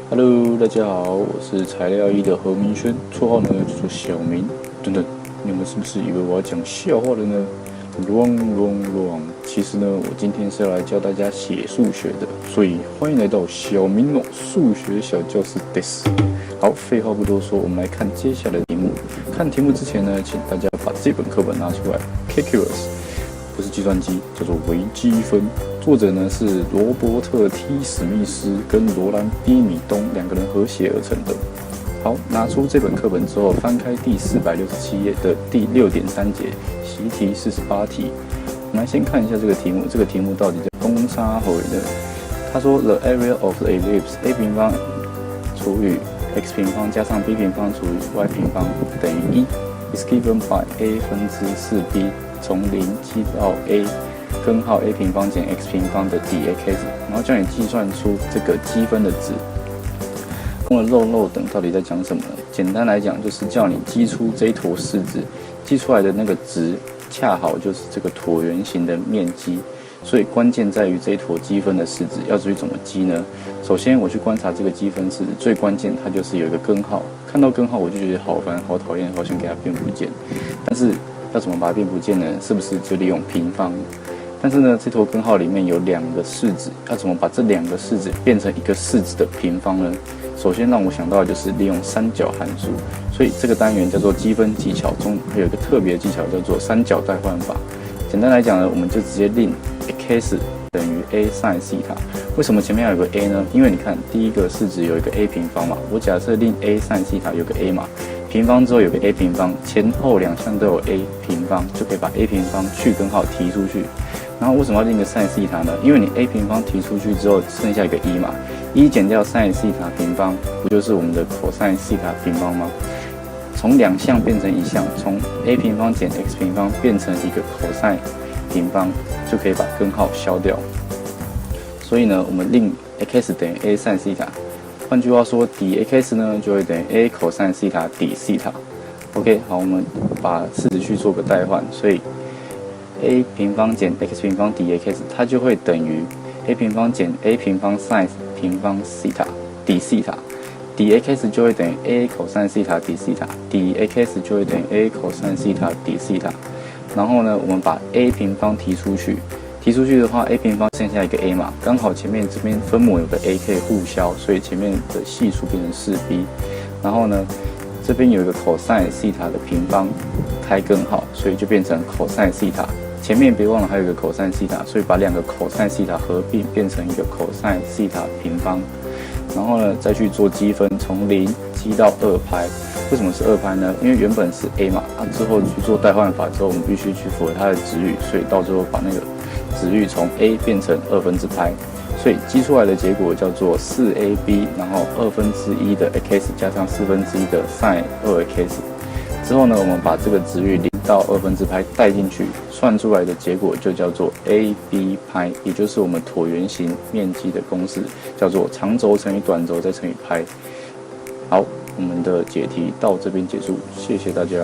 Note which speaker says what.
Speaker 1: Hello，大家好，我是材料一的何明轩，绰号呢叫做小明。等等，你们是不是以为我要讲笑话了呢？wrong，其实呢，我今天是要来教大家写数学的，所以欢迎来到小明哦数学小教室です。好，废话不多说，我们来看接下来的题目。看题目之前呢，请大家把这本课本拿出来 ，Calculus， 不是计算机，叫做微积分。作者呢是罗伯特 T 史密斯跟罗兰 B 米东两个人合写而成的。好，拿出这本课本之后，翻开第467页的第6.3节，习题48题。我们来先看一下这个题目，这个题目到底在攻啥回的？他说 The area of the ellipse a 平方除以 x 平方加上 b 平方除以 y 平方等于1 is given by a 分之4b 从0积到 a。根号 a 平方减 x 平方的 dx， 然后叫你计算出这个积分的值。用了漏等到底在讲什么呢？简单来讲，就是叫你积出这一坨式子，积出来的那个值恰好就是这个椭圆形的面积。所以关键在于这一坨积分的式子要至于怎么积呢？首先我去观察这个积分式子，最关键它就是有一个根号，看到根号我就觉得好烦、好讨厌，好想给它变不见。但是要怎么把它变不见呢？是不是就利用平方？但是呢，这坨根号里面有2个式子，要怎么把这2个式子变成一个式子的平方呢？首先让我想到的就是利用三角函数，所以这个单元叫做积分技巧中会有一个特别技巧叫做三角代换法。简单来讲呢，我们就直接令 x 等于 a sin 西塔。为什么前面要有个 a 呢？因为你看第一个式子有一个 a 平方嘛，我假设令 a sin 西塔有个 a 嘛。平方之后有个 a 平方，前后2项都有 a 平方，就可以把 a 平方去根号提出去。然后为什么要令个 sin 西塔呢？因为你 a 平方提出去之后，剩下一个1嘛，1减掉 sin 西塔平方，不就是我们的 cos 西塔平方吗？从2项变成1项，从 a 平方减 x 平方变成一个 cos 平方，就可以把根号消掉。所以呢，我们令 x 等于 a sin 西塔。换句话说 ，dx 呢就会等于 a cos 西塔 d 西塔。OK， 好，我们把式子去做个代换，所以 a 平方减 x 平方 dx， 它就会等于 a 平方减 a 平方 sin 平方西塔 d 西塔 ，dx 就会等于 a cos 西塔 d 西塔 ，dx 就会等于 a cos 西塔 d 西塔。然后呢，我们把 a 平方提出去。提出去的话 ，a 平方剩下一个 a 嘛，刚好前面这边分母有个 a 可以互消，所以前面的系数变成4b。然后呢，这边有一个 cos 西塔的平方开根号，所以就变成 cos 西塔。前面别忘了还有一个 cos 西塔，所以把2个 cos 西塔合并变成一个 cos 西塔平方。然后呢，再去做积分，从0积到2派。为什么是2派呢？因为原本是 a 嘛，之后去做代换法之后，我们必须去符合它的值域，所以到最后把那个值域从 a 变成2/派，所以积出来的结果叫做 4ab， 然后1/2的 x 加上1/4的 sin 2x。之后呢，我们把这个值域0到2/派带进去，算出来的结果就叫做 ab 派，也就是我们椭圆形面积的公式，叫做长轴乘以短轴再乘以派。好，我们的解题到这边结束，谢谢大家。